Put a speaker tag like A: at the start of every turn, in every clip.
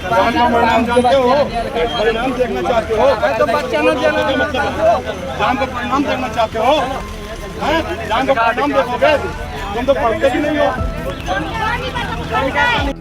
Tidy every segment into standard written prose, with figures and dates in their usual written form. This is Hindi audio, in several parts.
A: परिणाम जानते हो, परिणाम देखना चाहते हो, तो बच्चा न जान का परिणाम देखना चाहते हो, जान का परिणाम देखोगे, तुम तो पढ़ते भी नहीं हो।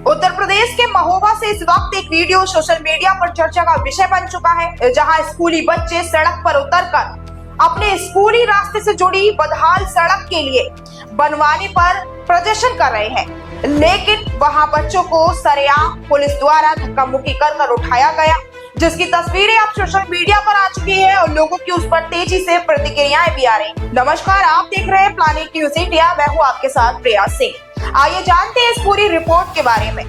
B: उत्तर प्रदेश के महोबा से इस वक्त एक वीडियो सोशल मीडिया पर चर्चा का विषय बन चुका है, जहां स्कूली बच्चे सड़क पर उतरकर अपने स्कूली रास्ते से जुड़ी बदहाल सड़क के लिए बनवाने पर प्रदर्शन कर रहे हैं, लेकिन वहां बच्चों को सरेआम पुलिस द्वारा धक्का मुक्की कर उठाया गया, जिसकी तस्वीरें अब सोशल मीडिया पर आ चुकी है और लोगों की उस पर तेजी से प्रतिक्रियाएं भी आ रही। नमस्कार, आप देख रहे हैं प्लानिट न्यूज़ इंडिया। मैं हूं आपके साथ प्रिया सिंह। आइए जानते हैं इस पूरी रिपोर्ट के बारे में।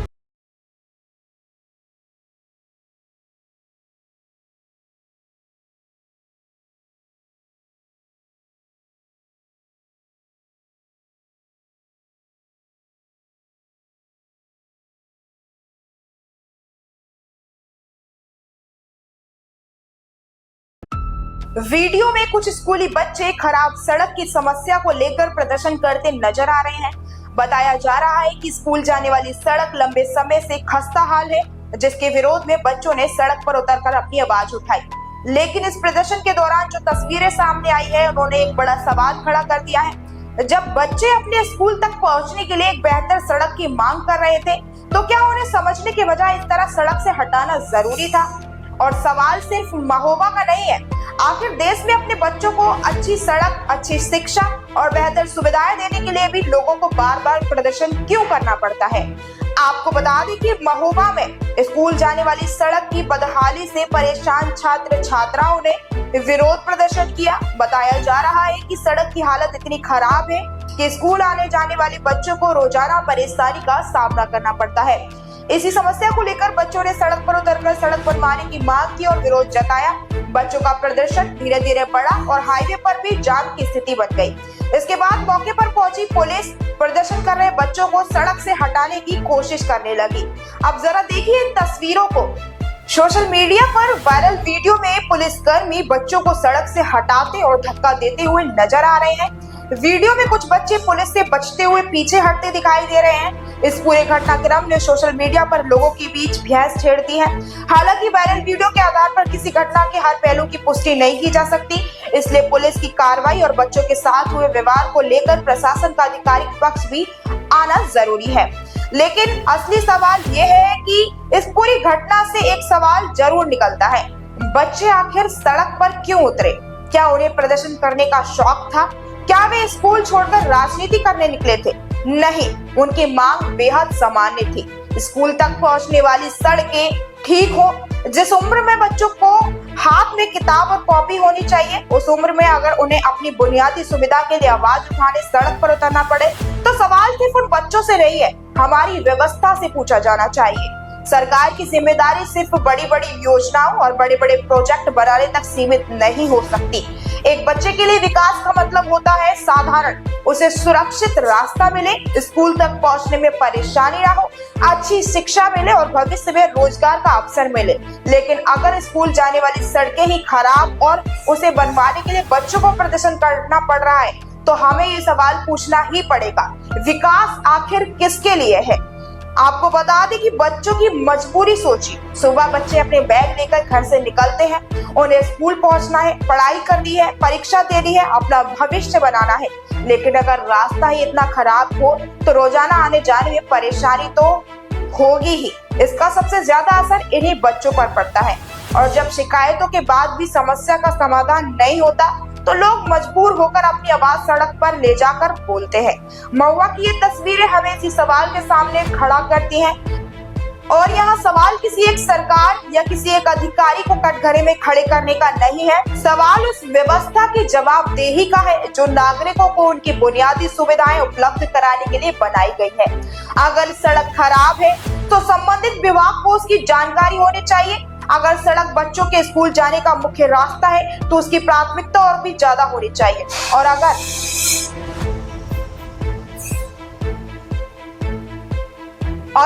B: वीडियो में कुछ स्कूली बच्चे खराब सड़क की समस्या को लेकर प्रदर्शन करते नजर आ रहे हैं। बताया जा रहा है कि स्कूल जाने वाली सड़क लंबे समय से खस्ता हाल है, जिसके विरोध में बच्चों ने सड़क पर उतरकर अपनी आवाज उठाई। लेकिन इस प्रदर्शन के दौरान जो तस्वीरें सामने आई है, उन्होंने एक बड़ा सवाल खड़ा कर दिया है। जब बच्चे अपने स्कूल तक पहुंचने के लिए एक बेहतर सड़क की मांग कर रहे थे, तो क्या उन्हें समझने के बजाय इस तरह सड़क से हटाना जरूरी था? और सवाल सिर्फ महोबा का नहीं है, आखिर देश में अपने बच्चों को अच्छी सड़क, अच्छी शिक्षा और बेहतर सुविधाएं देने के लिए भी लोगों को बार बार प्रदर्शन क्यों करना पड़ता है? आपको बता दें कि महोबा में स्कूल जाने वाली सड़क की बदहाली से परेशान छात्र छात्राओं ने विरोध प्रदर्शन किया। बताया जा रहा है कि सड़क की हालत इतनी खराब है कि स्कूल आने जाने वाले बच्चों को रोजाना परेशानी का सामना करना पड़ता है। इसी समस्या को लेकर बच्चों ने सड़क पर उतरकर सड़क बनवाने की मांग की और विरोध जताया। बच्चों का प्रदर्शन धीरे धीरे बढ़ा और हाईवे पर भी जाम की स्थिति बन गई। इसके बाद मौके पर पहुंची पुलिस प्रदर्शन कर रहे बच्चों को सड़क से हटाने की कोशिश करने लगी। अब जरा देखिए इन तस्वीरों को। सोशल मीडिया पर वायरल वीडियो में पुलिसकर्मी बच्चों को सड़क से हटाते और धक्का देते हुए नजर आ रहे हैं। वीडियो में कुछ बच्चे पुलिस से बचते हुए पीछे हटते दिखाई दे रहे हैं। इस पूरे घटनाक्रम ने सोशल मीडिया पर लोगों के बीच बहस छेड़ दी है। हालांकि वायरल वीडियो के आधार पर किसी घटना के हर पहलू की पुष्टि नहीं की जा सकती, इसलिए पुलिस की कार्रवाई और बच्चों के साथ हुए विवाद को लेकर प्रशासन का आधिकारिक पक्ष भी आना जरूरी है। लेकिन असली सवाल ये है कि इस पूरी घटना से एक सवाल जरूर निकलता है, बच्चे आखिर सड़क पर क्यों उतरे? क्या उन्हें प्रदर्शन करने का शौक था? क्या वे स्कूल छोड़कर राजनीति करने निकले थे? नहीं, उनकी मांग बेहद सामान्य थी। स्कूल तक पहुंचने वाली सड़कें ठीक हो, जिस उम्र में बच्चों को हाथ में किताब और कॉपी होनी चाहिए, उस उम्र में अगर उन्हें अपनी बुनियादी सुविधा के लिए आवाज उठाने सड़क पर उतरना पड़े, तो सवाल सिर्फ उन बच्चों से नहीं है, हमारी व्यवस्था से पूछा जाना चाहिए। सरकार की जिम्मेदारी सिर्फ बड़ी बड़ी योजनाओं और बड़े बड़े प्रोजेक्ट बनाने तक सीमित नहीं हो सकती। एक बच्चे के लिए विकास का मतलब होता है साधारण, उसे सुरक्षित रास्ता मिले, स्कूल तक पहुंचने में परेशानी ना हो, अच्छी शिक्षा मिले और भविष्य में रोजगार का अवसर मिले। लेकिन अगर स्कूल जाने वाली सड़कें ही खराब और उसे बनवाने के लिए बच्चों को प्रदर्शन करना पड़ रहा है, तो हमें ये सवाल पूछना ही पड़ेगा, विकास आखिर किसके लिए है? आपको बता दें कि बच्चों की मजबूरी सोचिए। सुबह बच्चे अपने बैग लेकर घर से निकलते हैं, उन्हें स्कूल पहुंचना है, पढ़ाई करनी है, परीक्षा देनी है, अपना भविष्य बनाना है। लेकिन अगर रास्ता ही इतना खराब हो तो रोजाना आने जाने में परेशानी तो होगी ही। इसका सबसे ज्यादा असर इन्हीं बच्चों पर पड़ता है। और जब शिकायतों के बाद भी समस्या का समाधान नहीं होता, तो लोग मजबूर होकर अपनी आवाज सड़क पर ले जाकर बोलते हैं। महुआ की ये तस्वीरें हमें इसी सवाल के सामने खड़ा करती हैं। और यहाँ सवाल किसी एक सरकार या किसी एक अधिकारी को कटघरे में खड़े करने का नहीं है, सवाल उस व्यवस्था की जवाबदेही का है जो नागरिकों को उनकी बुनियादी सुविधाएं उपलब्ध कराने के लिए बनाई गई है। अगर सड़क खराब है तो संबंधित विभाग को उसकी जानकारी होनी चाहिए। अगर सड़क बच्चों के स्कूल जाने का मुख्य रास्ता है तो उसकी प्राथमिकता और भी ज्यादा होनी चाहिए। और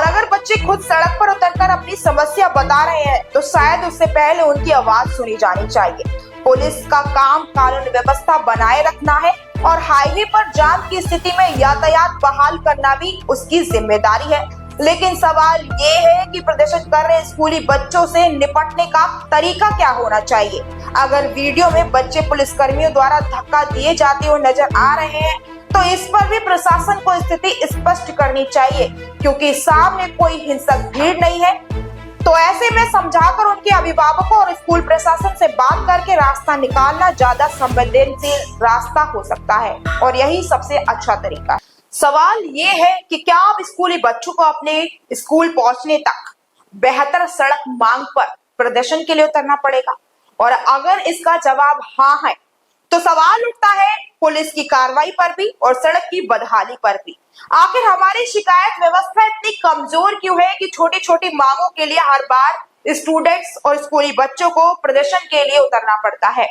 B: अगर बच्चे खुद सड़क पर उतरकर अपनी समस्या बता रहे हैं, तो शायद उससे पहले उनकी आवाज सुनी जानी चाहिए। पुलिस का काम कानून व्यवस्था बनाए रखना है और हाईवे पर जाम की स्थिति में यातायात बहाल करना भी उसकी जिम्मेदारी है। लेकिन सवाल ये है कि प्रदर्शन कर रहे स्कूली बच्चों से निपटने का तरीका क्या होना चाहिए। अगर वीडियो में बच्चे पुलिस कर्मियों द्वारा धक्का दिए जाते हुए नजर आ रहे हैं तो इस पर भी प्रशासन को स्थिति स्पष्ट करनी चाहिए, क्योंकि सामने कोई हिंसक भीड़ नहीं है। तो ऐसे में समझाकर उनके अभिभावकों और स्कूल प्रशासन से बात करके रास्ता निकालना ज्यादा संवेदनशील रास्ता हो सकता है और यही सबसे अच्छा तरीका है। सवाल ये है कि क्या अब स्कूली बच्चों को अपने स्कूल पहुंचने तक बेहतर सड़क मांग पर प्रदर्शन के लिए उतरना पड़ेगा, और अगर इसका जवाब हाँ है तो सवाल उठता है पुलिस की कार्रवाई पर भी और सड़क की बदहाली पर भी। आखिर हमारी शिकायत व्यवस्था इतनी कमजोर क्यों है कि छोटी छोटी मांगों के लिए हर बार स्टूडेंट्स और स्कूली बच्चों को प्रदर्शन के लिए उतरना पड़ता है।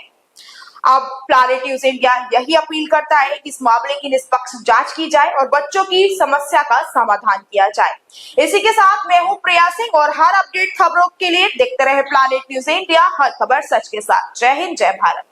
B: अब प्लैनेट न्यूज़ इंडिया यही अपील करता है कि इस मामले की निष्पक्ष जांच की जाए और बच्चों की समस्या का समाधान किया जाए। इसी के साथ मैं हूं प्रिया सिंह और हर अपडेट खबरों के लिए देखते रहे प्लैनेट न्यूज़ इंडिया, हर खबर सच के साथ। जय हिंद, जय भारत।